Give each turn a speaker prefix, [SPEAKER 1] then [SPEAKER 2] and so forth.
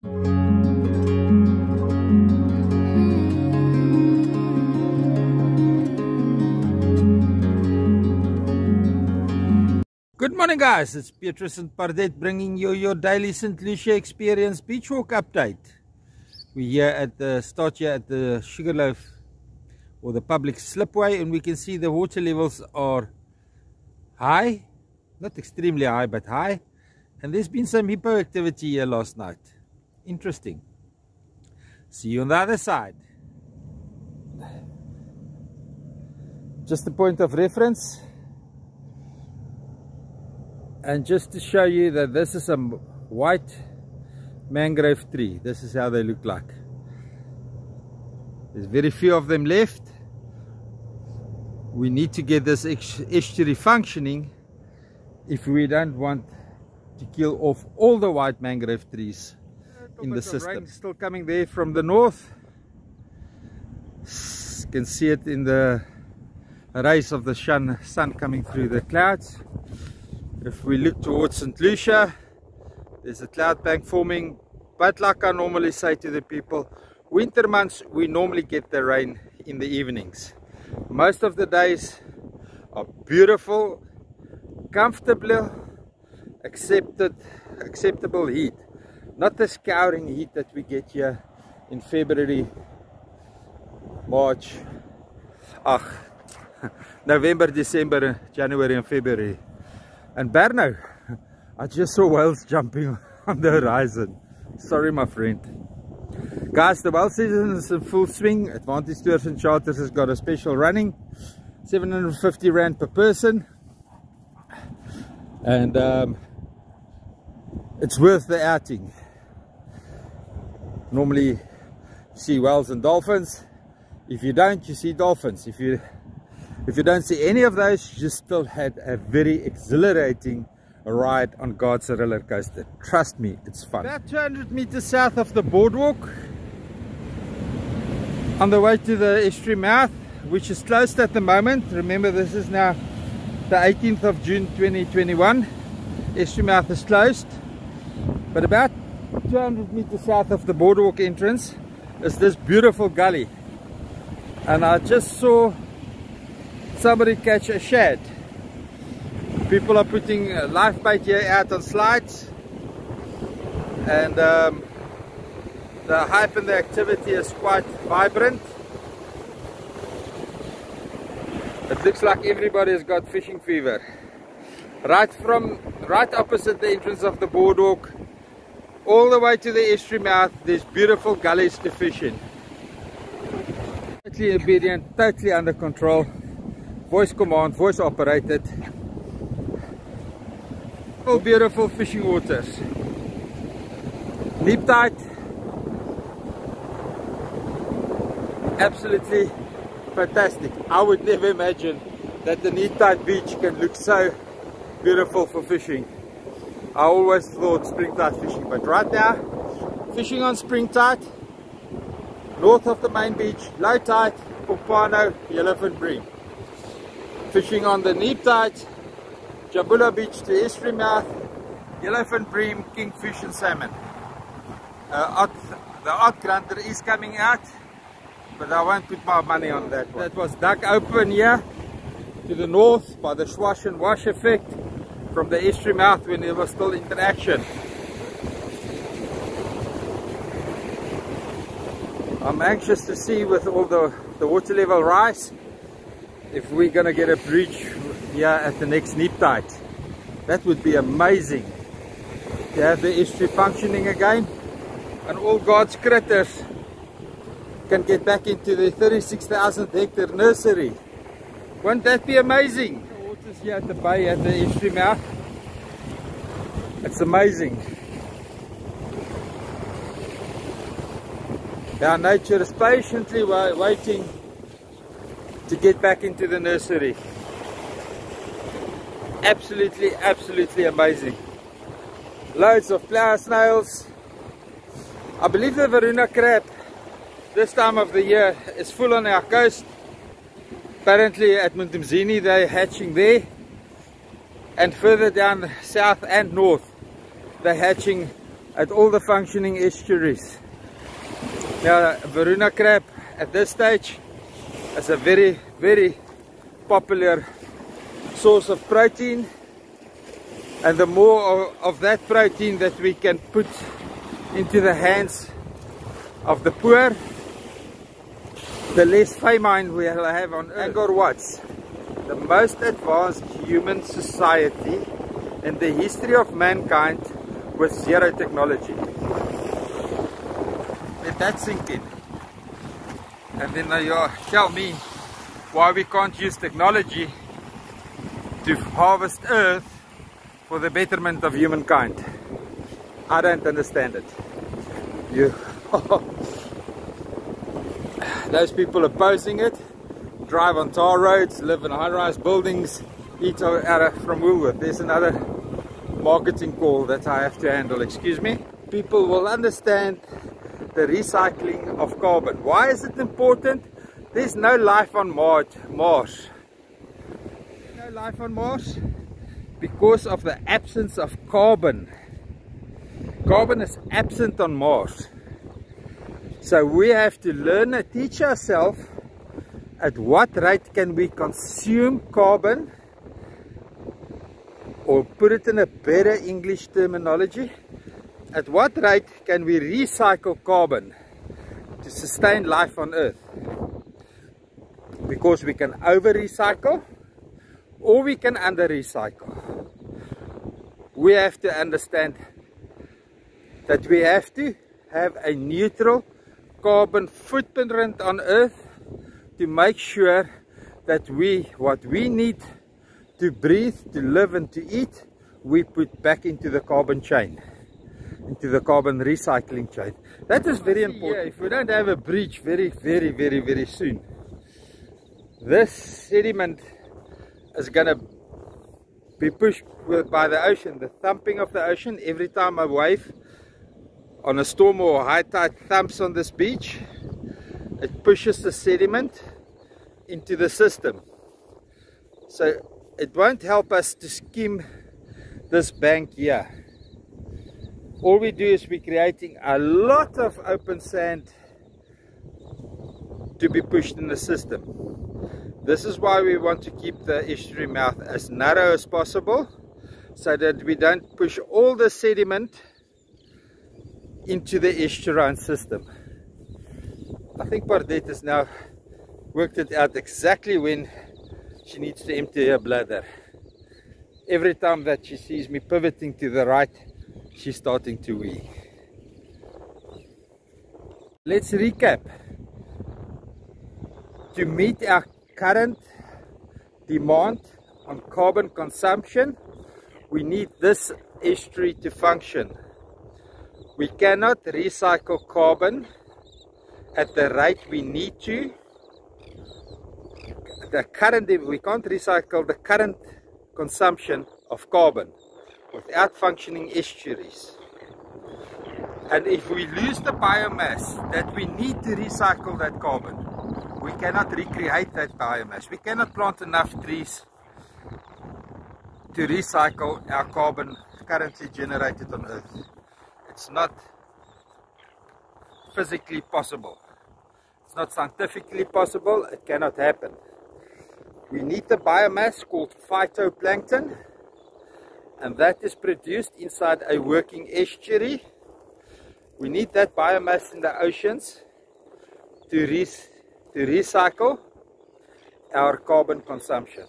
[SPEAKER 1] Good morning guys, it's Petrus and Pardet bringing you your daily St. Lucia Experience beach walk update. We're here at the start here at the Sugarloaf or the public slipway, and we can see the water levels are high, not extremely high but high, and there's been some hippo activity here last night. Interesting. See you on the other side. Just a point of reference. And just to show you that this is a white mangrove tree. This is how they look like. There's very few of them left. We need to get this estuary functioning if we don't want to kill off all the white mangrove trees in the system. Rain still coming there from the north. You can see it in the rays of the sun coming through the clouds. If we look towards St. Lucia, there's a cloud bank forming, but like I normally say to the people, winter months we normally get the rain in the evenings. Most of the days are beautiful, comfortable, acceptable heat, not the scouring heat that we get here in February, March, November, December, January and February. And Berno, I just saw whales jumping on the horizon. Sorry my friend. Guys, the whale season is in full swing. Advantage Tours and Charters has got a special running, 750 Rand per person. And it's worth the outing. Normally you see whales and dolphins. If you don't, you see dolphins. If you don't see any of those, you still had a very exhilarating ride on God's roller coaster. Trust me, it's fun. About 200 meters south of the boardwalk, on the way to the estuary mouth, which is closed at the moment. Remember, this is now the 18th of June 2021. Estuary mouth is closed. But about 200 meters south of the boardwalk entrance is this beautiful gully. And I just saw somebody catch a shad. People are putting a live bait here out on slides, and the hype and the activity is quite vibrant. It looks like everybody has got fishing fever. Right opposite the entrance of the boardwalk, all the way to the estuary mouth, there's beautiful gullies to fish in. Totally obedient, totally under control. Voice command, voice operated. All beautiful fishing waters. Neap tide. Absolutely fantastic. I would never imagine that the neap tide beach can look so beautiful for fishing. I always thought spring tide fishing, but right now, fishing on spring tide, north of the main beach, low tide, pompano, yellowfin bream. Fishing on the neap tide, Jabula Beach to estuary mouth, yellowfin bream, kingfish and salmon. The odd grunter is coming out, but I won't put my money on that one. That was dug open here to the north by the swash and wash effect from the estuary mouth when there was still interaction. I'm anxious to see with all the water level rise if we're going to get a breach here at the next neap tide. That would be amazing to have the estuary functioning again, and all God's critters can get back into the 36,000 hectare nursery. Won't that be amazing? The water's here at the bay at the estuary mouth. It's amazing. Our nature is patiently waiting to get back into the nursery. Absolutely amazing. Loads of flower snails. I believe the Varuna crab this time of the year is full on our coast. Apparently at Muntumzini they're hatching there, and further down south and north they're hatching at all the functioning estuaries. Now, Varuna crab at this stage is a very, very popular source of protein, and the more of that protein that we can put into the hands of the poor, the less famine we will have on Earth. Angkor Wat's the most advanced human society in the history of mankind with zero technology. Let that sink in. And then you tell me why we can't use technology to harvest Earth for the betterment of humankind. I don't understand it. Those people opposing it drive on tar roads, live in high-rise buildings, eat from Woolworth. There's another marketing call that I have to handle, excuse me. People will understand the recycling of carbon. Why is it important? There's no life on Mars. No life on Mars because of the absence of carbon. Carbon is absent on Mars. So we have to learn and teach ourselves at what rate can we consume carbon, or put it in a better English terminology, at what rate can we recycle carbon to sustain life on Earth? Because we can over-recycle or we can under-recycle. We have to understand that we have to have a neutral carbon footprint on Earth to make sure that what we need to breathe, to live and to eat, we put back into the carbon chain, into the carbon recycling chain. That is very important. If we don't have a breach very soon, this sediment is going to be pushed by the ocean. The thumping of the ocean, every time a wave on a storm or high tide thumps on this beach, it pushes the sediment into the system. So it won't help us to skim this bank here. All we do is we're creating a lot of open sand to be pushed in the system. This is why we want to keep the estuary mouth as narrow as possible, so that we don't push all the sediment into the estuarine system. I think Bardette has now worked it out exactly when she needs to empty her bladder. Every time that she sees me pivoting to the right, she's starting to wee. Let's recap. To meet our current demand on carbon consumption, we need this estuary to function. We cannot recycle carbon at the rate we need to. We can't recycle the current consumption of carbon without functioning estuaries. And if we lose the biomass that we need to recycle that carbon, we cannot recreate that biomass. We cannot plant enough trees to recycle our carbon currently generated on Earth. It's not physically possible. It's not scientifically possible. It cannot happen. We need the biomass called phytoplankton, and that is produced inside a working estuary. We need that biomass in the oceans to recycle our carbon consumption.